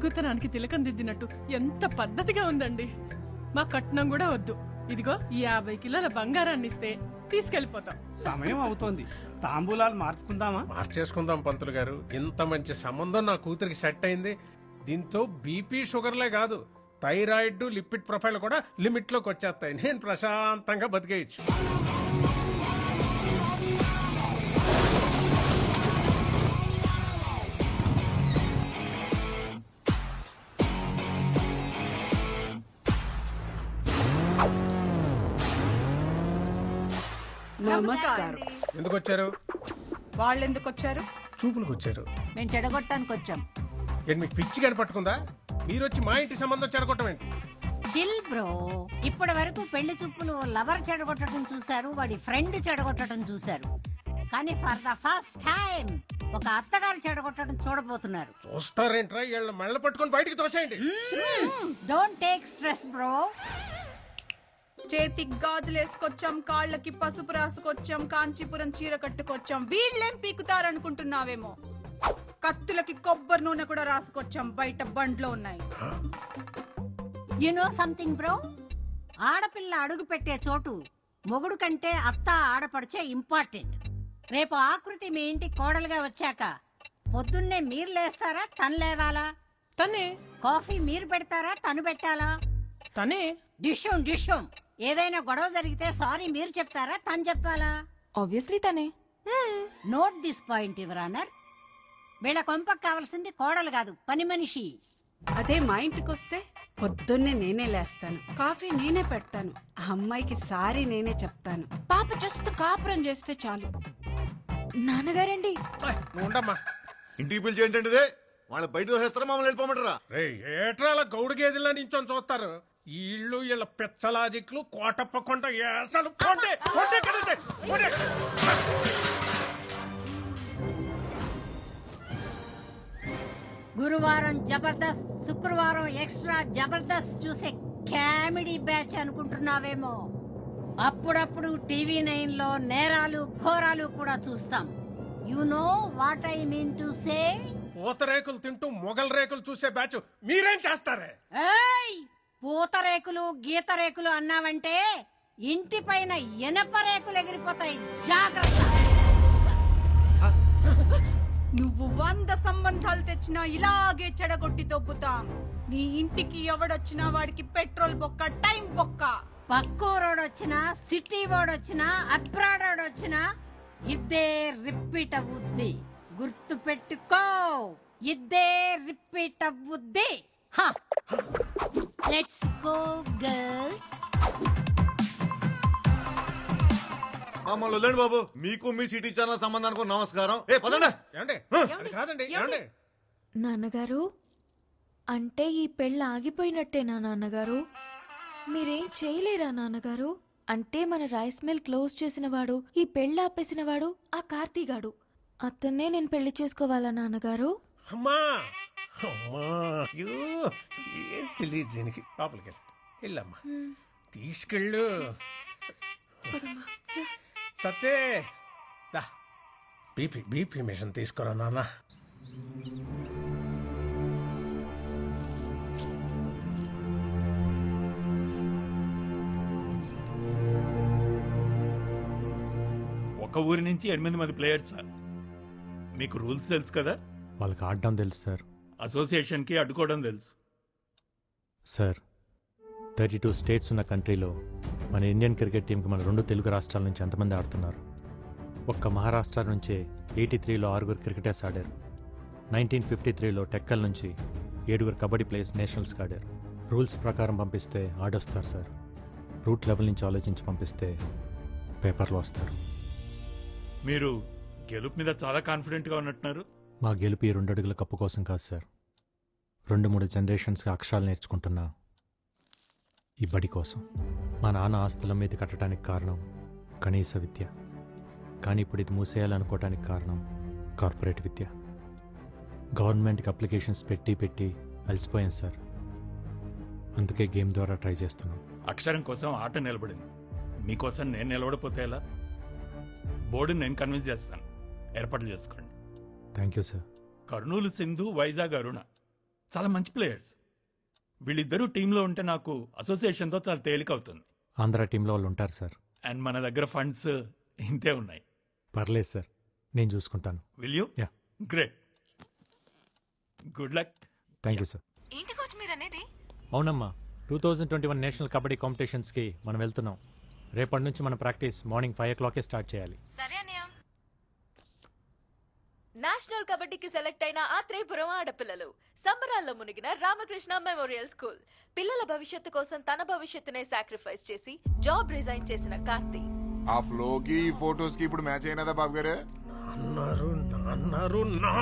తెలుగుతనానికి తిలకం దిద్దినట్టు ఎంత పద్ధతిగా ఉందండి. మా కట్నం కూడా వద్దు. ఇదిగో ఈ 50 కిలోల బంగారాన్ని ఇస్తే తీసుకెళ్లిపోతాం. సమయం అవుతోంది, తాంబూలాలు మార్చుకుందామా? మార్చేసుకుందాం పంతులు గారు. ఇంత మంచి సంబంధం నా కూతురికి సెట్ అయింది. దీంతో బీపీ షుగర్లే కాదు, థైరాయిడ్ లిపిడ్ ప్రొఫైల్ కూడా లిమిట్ లోకి వచ్చేస్తాయి. నేను ప్రశాంతంగా బతికేయచ్చు. నమస్కారం. ఎందుకు వచ్చారు? వాళ్ళు ఎందుకు వచ్చారు? చూపులకు వచ్చారు. మేము చెడగొట్టడానికి వచ్చాం. ఏంటి మీకు పిచ్చి గాని పట్టుకుందా? మీరు వచ్చి మా ఇంటి సంబంధం చెడగొట్టం ఏంటి? Chill bro. ఇప్పటి వరకు పెళ్లి చూపులు లవర్ చెడగొట్టడం చూశారు, వాడి ఫ్రెండ్ చెడగొట్టడం చూశారు. కానీ ఫర్ ద ఫస్ట్ టైం ఒక అత్తగారు చెడగొట్టడం చూడబోతున్నారు. చూస్తారేంట్రా? వీళ్ళ మెళ్ళ పట్టుకొని బయటికి తోసేయండి. Don't take stress bro. చేతికి గాజులు వేసుకొచ్చాం, కాళ్ళకి పసుపు రాసుకొచ్చాం, కాంచీపురం చీర కట్టుకొచ్చాం. వీళ్ళేం పీకుతారనుకుంటున్నావేమో. కత్తులకి కొబ్బరి నూనె కూడా రాసుకొచ్చాం, బయట బండ్లో ఉన్నాయి. యు నో సంథింగ్ బ్రో, ఆడపిల్ల అడుగు పెట్టే చోటు మొగుడు కంటే అత్త ఆడపడిచే ఇంపార్టెంట్. రేపు ఆకృతి మీ ఇంటి కోడలుగా వచ్చాక పొద్దున్నే మీరు లేస్తారా, తను లేవాలా? తనే. కాఫీ మీరు పెడతారా, తను పెట్టాలా? తనే. డిషం ఏదైనా గొడవ జరిగితే సారీ మీరు చెప్తారా, తను చెప్పాలా? ఆబ్వియస్లీ తనే. Note this point your honour. వీళ్ళ కొంపకు కావాల్సింది కోడలు కాదు, పని మనిషి. అదే మా ఇంటికొస్తే పొద్దున్నే నేనే లేస్తాను, కాఫీ నేనే పెడతాను, ఆ అమ్మాయికి సారీ నేనే చెప్తాను. పాప జస్ట్ కాపురం చేస్తే చాలు. నాన్నగారండి. ఉండమ్మా. ఇంటికి పిలిచి ఏంటంటే వాళ్ళ బయట దోసేస్తారా, మమ్మల్ని వెళ్ళిపోమంటారా? ఏట్రా గౌడు గేదెల్లా నించొని చూస్తారు? వీళ్ళు వీళ్ళ పెచ్చలాజిక్లు కోటప్ప కొండ ఏసలు. గురువారం జబర్దస్త్, శుక్రవారం ఎక్స్ట్రా జబర్దస్త్ చూసే కామెడీ బ్యాచ్ అనుకుంటున్నావేమో. అప్పుడప్పుడు టీవీ 9 లో నేరాలు ఘోరాలు కూడా చూస్తాం. You know what I mean to say. పూతరేకులు తింటూ మొగల్ రేకులు చూసే బ్యాచ్ మీరేం చేస్తారే? ఏయ్, పూతరేకులు గీత రేకులు అన్నావంటే ఇంటి పైన ఎనప రేకులు ఎగిరిపోతాయి, జాగ్రత్త. నువ్వు 100 సంబంధాలు తెచ్చినా ఇలాగే చెడగొట్టి దొబ్బుతాం. నీ ఇంటికి ఎవడొచ్చినా వాడికి పెట్రోల్ బొక్క, టైం బొక్క. పక్కూరోడొచ్చినా, సిటీ వాడొచ్చినా, అబ్రాడ్ వాడొచ్చినా ఇద్దే రిపీట్ అవుద్ది. గుర్తు పెట్టుకో, ఇద్దే రిపీట్ అవుద్ది. Let's go girls. మమ్మల్ని వదిలేండి బాబు. మీకు మీ సిటీ ఛానల్ సంబంధానికి నమస్కారం. ఏ పదండి. కాదండి ఏమండి? నాన్నగారు, అంటే ఈ పెళ్ళి ఆగిపోయినట్టేనా నాన్నగారు? మీరేం చేయలేరా నాన్నగారు? అంటే మన రైస్ మిల్ క్లోజ్ చేసినవాడు, ఈ పెళ్ళి ఆపేసినవాడు ఆ కార్తీగాడు. అతన్నే నేను పెళ్లి చేసుకోవాలా నాన్నగారు? అమ్మా అమ్మా, ఏం తెలియదు దీనికి. లోపలికి వెళ్ళమ్మా, తీసుకెళ్ళు. సత్తే బీపీ మిషన్ తీసుకురా నాన్న. ఒక ఊరి నుంచి 8 మంది ప్లేయర్స్ సార్. మీకు రూల్స్ తెలుసు కదా? వాళ్ళకి ఆడడం తెలుసు సార్. అసోసియేషన్కి అడ్డుకోవడం తెలుసు సార్. 32 స్టేట్స్ ఉన్న కంట్రీలో మన ఇండియన్ క్రికెట్ టీంకి మన 2 తెలుగు రాష్ట్రాల నుంచి ఎంతమంది ఆడుతున్నారు? ఒక్క మహారాష్ట్ర నుంచే 83లో 6 క్రికెటర్స్ ఆడారు. 1953లో టెక్కల్ నుంచి 7 కబడ్డీ ప్లేయర్స్ నేషనల్స్కి ఆడారు. రూల్స్ ప్రకారం పంపిస్తే ఆడొస్తారు సార్. రూట్ లెవెల్ నుంచి ఆలోచించి పంపిస్తే పేపర్లో వస్తారు. మీరు గెలుపు మీద చాలా కాన్ఫిడెంట్గా ఉన్నట్టున్నారు. మా గెలుపు ఈ 2 అడుగుల కప్పు కోసం కాదు సార్. 2-3 జనరేషన్స్కి అక్షరాలు నేర్చుకుంటున్నా ఈ బడి కోసం. మా నాన్న ఆస్తుల మీద కట్టడానికి కారణం కనీస విద్య. కానీ ఇప్పుడు ఇది మూసేయాలనుకోవటానికి కారణం కార్పొరేట్ విద్య. గవర్నమెంట్కి అప్లికేషన్స్ పెట్టి అలసిపోయాను సార్. అందుకే గేమ్ ద్వారా ట్రై చేస్తున్నాం. అక్షరం కోసం ఆట నిలబడింది, మీకోసం నేను నిలబడిపోతే ఎలా? బోర్డుని నేను కన్విన్స్ చేస్తాను, ఏర్పాట్లు చేసుకోండి. Thank you sir. Kurnool Sindhu, Vizag Aruna చాలా మంచి ప్లేయర్స్. వీళ్ళిద్దరూ టీంలో ఉంటే నాకు అసోసియేషన్తో చాలా తేలిక అవుతుంది. ఆంధ్ర టీంలో వాళ్ళు ఉంటారు సార్. అండ్ మన దగ్గర ఫండ్స్ ఇంతే ఉన్నాయి. పర్లేదు సార్, నేను చూసుకుంటాను. Will you? Yeah. Great. Good luck. Thank you sir. ఏంటి కోచ్ మీరు అనేది? అవునమ్మా, 2021 నేషనల్ కబడ్డీ కాంపిటీషన్స్కి మనం వెళ్తున్నాం. రేపటి నుంచి మన ప్రాక్టీస్ మార్నింగ్ 5 o'clock'ే స్టార్ట్ చేయాలి. సరే అన్నయ్య. నేషనల్ కబడ్డీకి సెలెక్ట్ అయిన ఆత్రేయపురం ఆడపిల్లలు సంబరాల్లో మునిగిన రామకృష్ణ మెమోరియల్ స్కూల్. పిల్లల భవిష్యత్తు కోసం తన భవిష్యత్తునే సాక్రిఫైస్ చేసి జాబ్ రిజైన్ చేసిన కార్తీ. ఆ ఫ్లోకి ఫోటోస్ కి ఇప్పుడు మ్యాచ్ అయినదా బాబు గారు?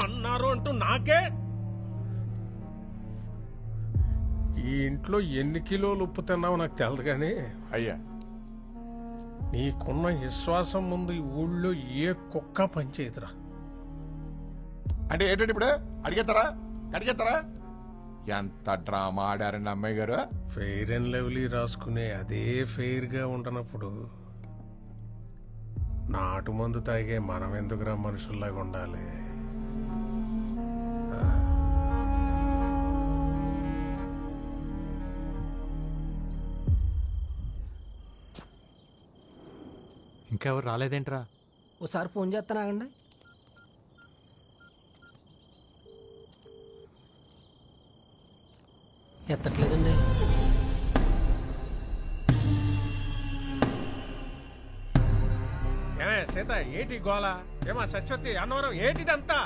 అన్నారు అంటూ నాకే. ఈ ఇంట్లో ఎన్ని కిలోలు ఉప్పు తిన్నావో నాకు తెలదు కానీ అయ్యా, నీకున్న విశ్వాసం ముందు ఈ ఊళ్ళో ఏ కుక్క పనిచేయదురా. అంటే ఏంటంటే ఇప్పుడు అడిగేస్తారా? ఎంత డ్రామా ఆడారండి అమ్మాయి గారు. ఫెయిర్ అండ్ లవ్లీ రాసుకునే అదే ఫెయిర్ గా ఉండనప్పుడు నాటు మందు తాగే మనం ఎందుకురా మనుషుల్లాగా ఉండాలి? ఇంకెవరు రాలేదేంట్రా? ఓసారి ఫోన్ చేస్తానాగండి. ఎత్తట్లేదండి. ఏమే సీత, ఏటి గోళ? ఏమా సత్యవతి, అన్నవరం, ఏటిదంతా?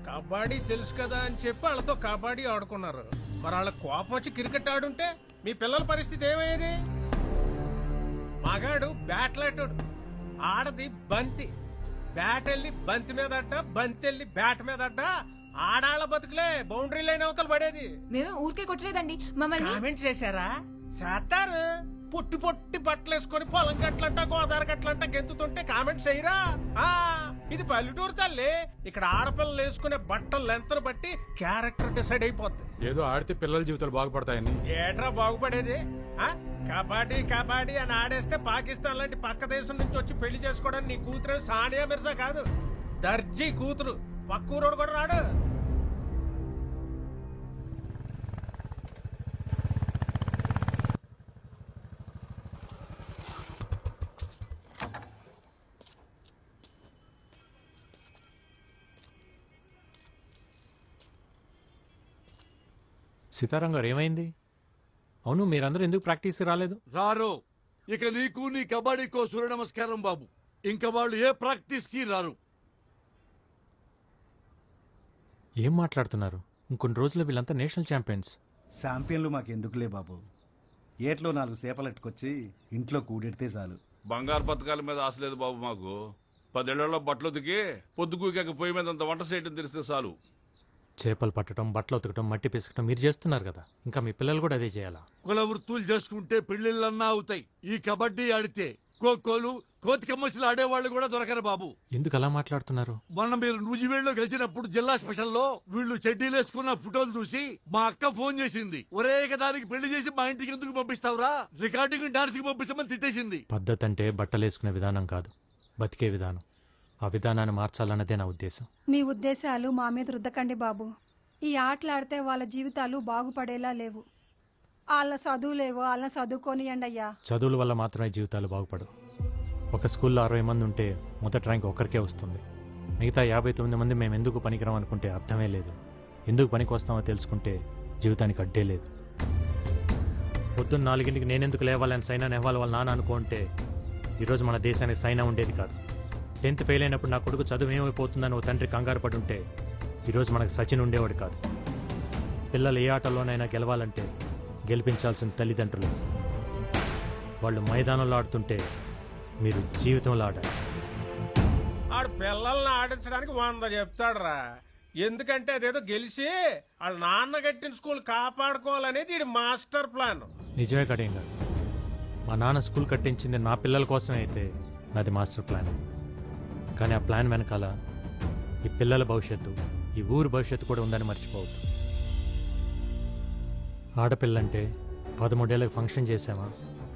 కబడ్డీ తెలుసు కదా అని చెప్పి వాళ్ళతో కబడ్డీ ఆడుకున్నారు. మరి వాళ్ళ కోపం వచ్చి క్రికెట్ ఆడుంటే మీ పిల్లల పరిస్థితి ఏమయ్యేది? మగాడు బ్యాట్లాటోడు, ఆడది బంతి. బ్యాట్ వెళ్ళి బంతి మీద అడ్డ, బంతి వెళ్ళి బ్యాట్ మీద అడ్డ. ఆడాళ్ళ బతుకులే బౌండరీ లైన్ అవతలు పడేది. మేమే ఊరికే కొట్టలేదండి, మమ్మల్ని కామెంట్ చేశారా? చేస్తారు. పొట్టి పొట్టి బట్టలు వేసుకొని పొలం గట్లంట గోదావరి గట్లంట గెంతుతుంటే కామెంట్స్ చేయరా? ఇది పల్లెటూరు తల్లి. ఇక్కడ ఆడపిల్లలు వేసుకునే బట్టలు లెంతను బట్టి క్యారెక్టర్ డిసైడ్ అయిపోద్ది. ఏదో ఆడితే పిల్లల జీవితాలు బాగుపడతాయని. ఏట్రా బాగుపడేది? కబడ్డీ అని ఆడేస్తే పాకిస్తాన్ లాంటి పక్క దేశం నుంచి వచ్చి పెళ్లి చేసుకోవడానికి నీ కూతురు సానియా మిర్జా కాదు, దర్జీ కూతురు. పక్కూరోడు కూడా రాడు. సీతారాం గారు, ఏమైంది? అవును, మీరందరూ ఎందుకు ప్రాక్టీస్కి రాలేదు? రారు. ఇక నీకు నీ కబడ్డీకో సూర్య నమస్కారం బాబు. ఇంకా వాళ్ళు ఏ ప్రాక్టీస్కి రారు. ఏం మాట్లాడుతున్నారు? ఇంకొన్ని రోజుల్లో వీళ్ళంతా నేషనల్ ఛాంపియన్స్. ఛాంపియన్లు మాకెందుకులే బాబు. ఏట్లో 4 సేపలెట్టుకొచ్చి ఇంట్లో కూడెడితే చాలు. బంగారు పథకాల మీద ఆశ లేదు బాబు మాకు. 10 ఏళ్లలో బట్టలు ఉతికి పొద్దుకూకాక పొయ్యి మీద అంత వంట చేయడం తెలిస్తే చాలు. చేపలు పట్టడం, బట్టలు ఉతకడం, మట్టి పిసకటం మీరు చేస్తున్నారు కదా, ఇంకా మీ పిల్లలు కూడా అదే చేయాలా? కుల వృత్తులు చేసుకుంటే పెళ్లిళ్ళన్నా అవుతాయి. ఈ కబడ్డీ ఆడితే ఖోఖోలు, కోతి కమ్మసిలు ఆడేవాళ్ళు కూడా దొరకరు బాబు. ఎందుకు అలా మాట్లాడుతున్నారు? మొన్న మీరు నూజివేడులో గెలిచినప్పుడు జిల్లా స్పెషల్లో వీళ్ళు చెడ్డీలు వేసుకున్న ఫోటోలు చూసి మా అక్క ఫోన్ చేసింది. ఒరే దానికి పెళ్లి చేసి మా ఇంటికి ఎందుకు పంపిస్తావురా, రికార్డింగ్ డాన్స్ కి పంపిస్తామని తిట్టేసింది. పద్ధతి అంటే బట్టలేసుకునే విధానం కాదు, బతికే విధానం. ఆ విధానాన్ని మార్చాలన్నదే నా ఉద్దేశం. మీ ఉద్దేశాలు మా మీద రుద్దకండి బాబు. ఈ ఆటలాడితే వాళ్ళ జీవితాలు బాగుపడేలా లేవు. వాళ్ళ చదువులేవో వాళ్ళని చదువుకోనియండి అయ్యా. చదువుల వల్ల మాత్రమే జీవితాలు బాగుపడవు. ఒక స్కూల్లో 60 మంది ఉంటే మొదటి ర్యాంక్ ఒక్కరికే వస్తుంది. మిగతా 59 మంది మేము ఎందుకు పనికిరాం అనుకుంటే అర్థమే లేదు. ఎందుకు పనికి వస్తామో తెలుసుకుంటే జీవితానికి అడ్డే లేదు. పొద్దున్న 4 నేనెందుకు లేవాలని సైనా నెహ్వాల్ వాళ్ళ నాన్న అనుకుంటే ఈరోజు మన దేశానికి సైనా ఉండేది కాదు. 10th ఫెయిల్ అయినప్పుడు నా కొడుకు చదువు ఏమైపోతుందని ఓ తండ్రి కంగారు పడి ఉంటే ఈరోజు మనకు సచిన్ ఉండేవాడు కాదు. పిల్లలు ఏ ఆటలోనైనా గెలవాలంటే గెలిపించాల్సిన తల్లిదండ్రులు. వాళ్ళు మైదానంలో ఆడుతుంటే మీరు జీవితంలో ఆడాలి. ఆడు పిల్లల్ని ఆడించడానికి 100 చెప్తాడురా. ఎందుకంటే అదేదో గెలిచి వాళ్ళ నాన్న కట్టిన స్కూల్ కాపాడుకోవాలనేది ఇది మాస్టర్ ప్లాన్. నిజమే కడేంగా, మా నాన్న స్కూల్ కట్టించింది నా పిల్లల కోసమే అయితే నాది మాస్టర్ ప్లాన్. కానీ ఆ ప్లాన్ వెనకాల ఈ పిల్లల భవిష్యత్తు, ఈ ఊరు భవిష్యత్తు కూడా ఉందని మర్చిపోవద్దు. ఆడపిల్లంటే 13 ఏళ్ళకి ఫంక్షన్ చేసామా,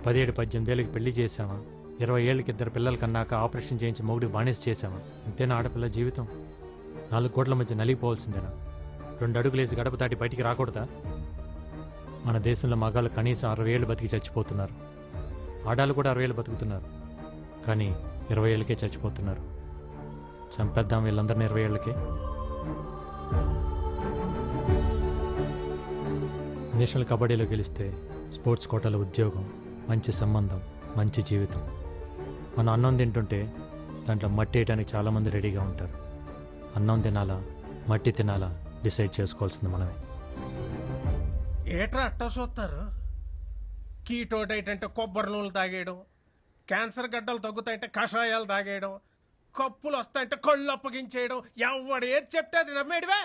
17-18 ఏళ్ళకి పెళ్లి చేసామా, 20 ఏళ్ళకి 2 పిల్లల కన్నాక ఆపరేషన్ చేయించి మొగుడి బానిస చేసామా? ఇంతేనా ఆడపిల్ల జీవితం? 4 గోడల మధ్య నలిగిపోవాల్సిందేనా? 2 అడుగులేసి గడప దాటి బయటికి రాకూడదా? మన దేశంలో మగాళ్ళు కనీసం 60 ఏళ్ళు బతికి చచ్చిపోతున్నారు. ఆడాళ్ళు కూడా 60 ఏళ్ళు బతుకుతున్నారు, కానీ 20 ఏళ్ళకే చచ్చిపోతున్నారు. చంపేద్దాం వీళ్ళందరినీ 20 ఏళ్ళకే. నేషనల్ కబడ్డీలో గెలిస్తే స్పోర్ట్స్ కోటాలో ఉద్యోగం, మంచి సంబంధం, మంచి జీవితం. మనం అన్నం తింటుంటే దాంట్లో మట్టి వేయడానికి చాలామంది రెడీగా ఉంటారు. అన్నం తినాలా మట్టి తినాలా డిసైడ్ చేసుకోవాల్సింది మనమే. ఏట్రా అట్టా చూస్తారు? కీటో డైట్ అంటే కొబ్బరి నూనెలు తాగేయడం, క్యాన్సర్ గడ్డలు తగ్గుతాయంటే కషాయాలు తాగేయడం, కప్పులు వస్తాయంటే కళ్ళు అప్పగించేయడం, ఎవడేది చెప్తే అది నమ్మేడివే.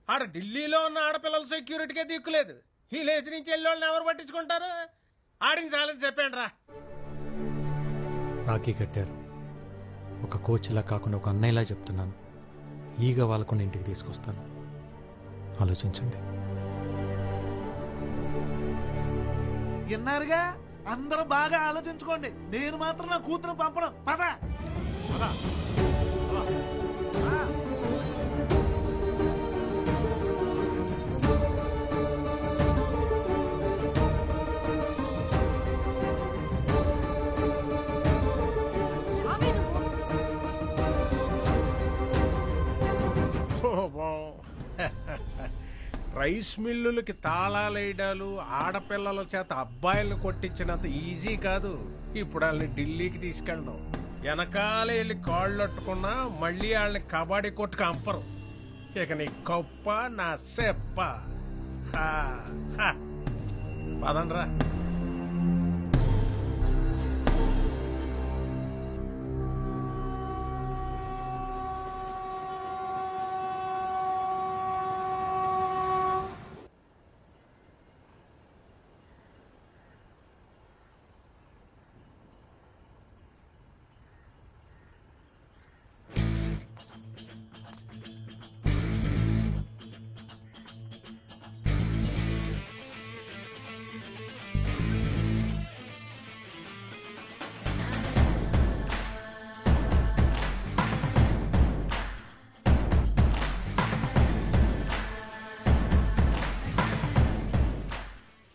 ఆడ ఢిల్లీలో ఉన్న ఆడపిల్లల సెక్యూరిటీకే దిక్కులేదు. ఈ లేచి నుంచి వెళ్ళి వాళ్ళని ఎవరు పట్టించుకుంటారు? ఆడించాలని చెప్పాను రా. రాఖీ కట్టారు. ఒక కోచ్లా కాకుండా ఒక అన్నయ్యలా చెప్తున్నాను. ఈగ వాళ్ళకుండా ఇంటికి తీసుకొస్తాను. ఆలోచించండి. విన్నారుగా, అందరూ బాగా ఆలోచించుకోండి. నేను మాత్రం నా కూతురు పంపడం. పద రైస్ మిల్లులకి తాళాలేయడాలు, ఆడపిల్లల చేత అబ్బాయిలను కొట్టించినంత ఈజీ కాదు ఇప్పుడు వాళ్ళని ఢిల్లీకి తీసుకెళ్ళడం. వెనకాల వెళ్ళి కాళ్ళు అట్టుకున్నా మళ్ళీ వాళ్ళని కబడ్డీ కొట్టుకు అంపరు. ఇక నీ గొప్ప నా సెప్ప. పదండ్రా.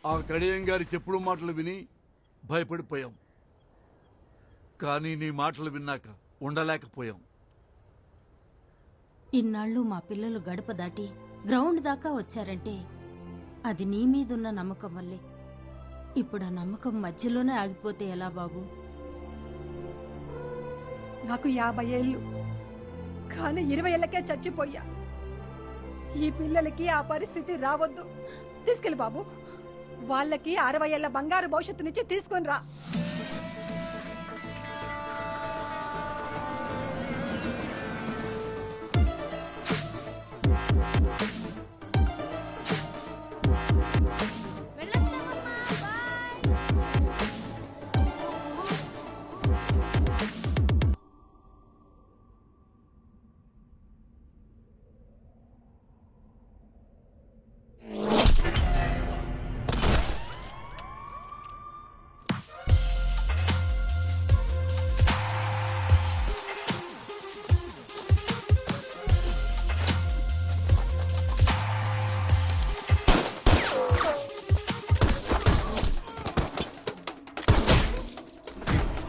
ఆ కడియం గారి చెప్పుడు మాటలు విని భయపడిపోయాం, కానీ నీ మాటలు విన్నాక ఉండలేకపోయాం. ఇన్నాళ్ళు మా పిల్లలు గడప దాటి గ్రౌండ్ దాకా వచ్చారంటే అది నీ మీదున్న నమ్మకం వల్లే. ఇప్పుడు ఆ నమ్మకం మధ్యలోనే ఆగిపోతే ఎలా బాబు? నాకు 50 ఏళ్ళు, కానీ 20 ఏళ్ళకే చచ్చిపోయా. ఈ పిల్లలకి ఆ పరిస్థితి రావద్దు. తీసుకెళ్ళి బాబు, వాళ్ళకి 60 ఏళ్ల బంగారు భవిష్యత్తు నుంచి తీసుకొని రా.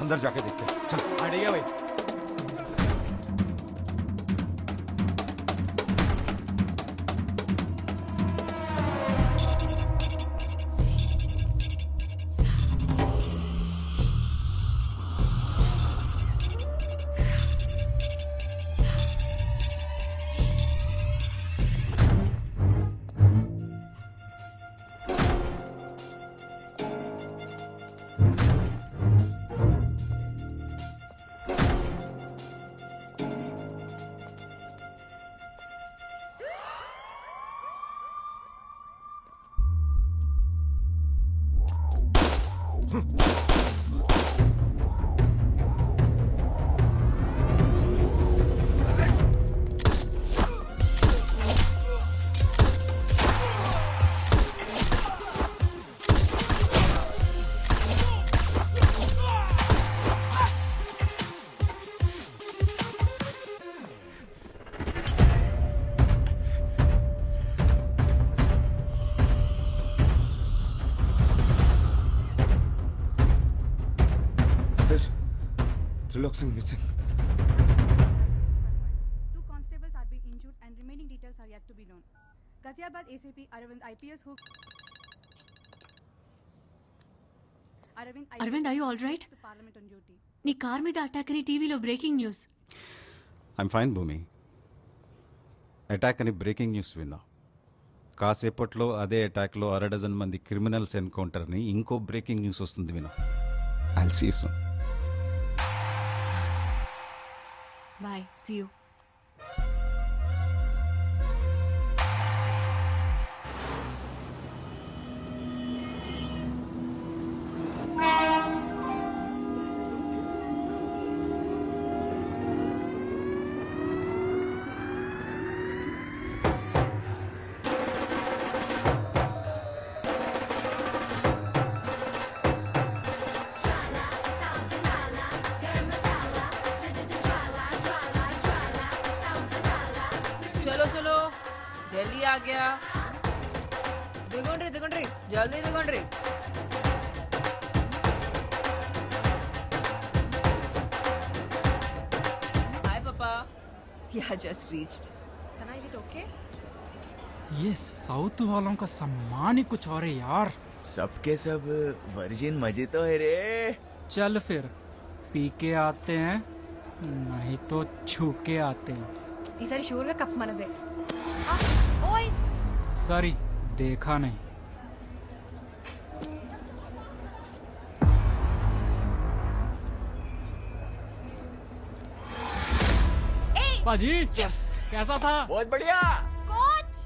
अंदर जाके देखते हैं। चल आइडिया भाई। Trilok Singh missing. Two constables are being injured and remaining details are yet to be known. Ghaziabad ACP Arvind IPS who Arvind, are you all right? Parliament on duty. నీ కార్ మీద అటాక్ అని టీవీలో breaking news. I'm fine Bhumi. Attack అని breaking news విన్నా. కాసేపట్లో అదే అటాక్లో 6 మంది criminals encounter అని ఇంకో బ్రేకింగ్ న్యూస్ వస్తుంది విన్నా. I'll see you soon. Bye, see you. चलो चलो दिल्ली आ गया. दिगोंड्री जल्दी दिगोंड्री. हाय पापा. Yeah, just reached. Sana, is it okay? ये साउथ वालों का सम्मान ही कुछ और है यार. सबके सब वर्जिन मजे तो है रे. चल फिर पी के आते हैं, नहीं तो छू के आते हैं. ఈసారి షూర్గా కప్ మనదే. ఓయ్ सॉरी, देखा नहीं. पाजी, यस, कैसा था? बहुत बढ़िया. కోచ్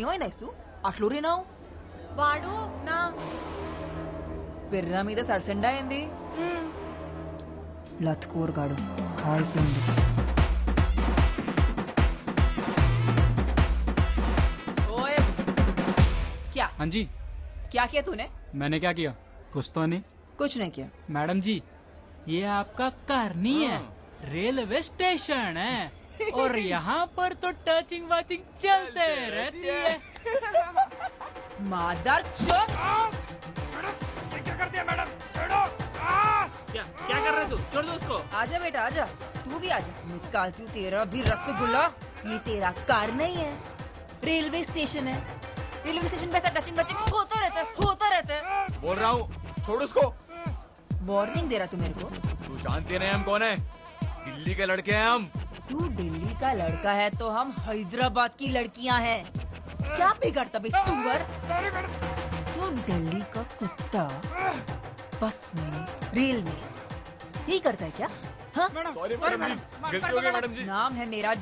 ఏమైంది ఐసు? అట్లూరినావు? వాడు నా పెర్ర మీద సరసెండా ఏంది? లత్కూర్గాడు ఆల్పోయింది. क्या? हाँ जी. क्या किया तूने? मैंने क्या किया? कुछ तो नहीं. कुछ नहीं किया. मैडम जी, ये आपका घर नहीं है, रेलवे स्टेशन है. और यहाँ पर तो टचिंग वाचिंग चलते रहती है. मादर चोद. क्या कर दिया मैडम? छोड़ो. क्या कर रहे तू? छोड़ दो उसको. आजा बेटा आजा, तू भी आजा. निकालती हूँ तेरा भी रसगुल्ला. ये तेरा कार नहीं है, रेलवे स्टेशन है. रेलवे स्टेशन पे ऐसा टचिंग वचिंग होता रहता है. बोल रहा हूँ, छोड़ उसको. वार्निंग दे रहा तू मेरे को? तू जानती नहीं हम कौन है? दिल्ली के लड़के हैं हम. तू दिल्ली का लड़का है तो हम हैदराबाद की लड़कियां हैं. क्या बिगड़ता बे सुअर? तू दिल्ली का कुत्ता बस में रेल में यही करता है क्या? हाँ? सॉरी मैडम जी, गलती हो गई मैडम जी. नाम है मेरा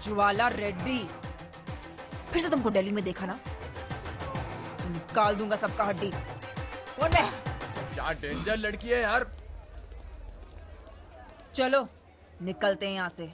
ज्वाला रेड्डी. फिर से तुमको दिल्ली में देखा ना तो निकाल दूंगा सबका हड्डी. क्या डेंजर लड़की है यार. चलो निकलते हैं यहाँ से.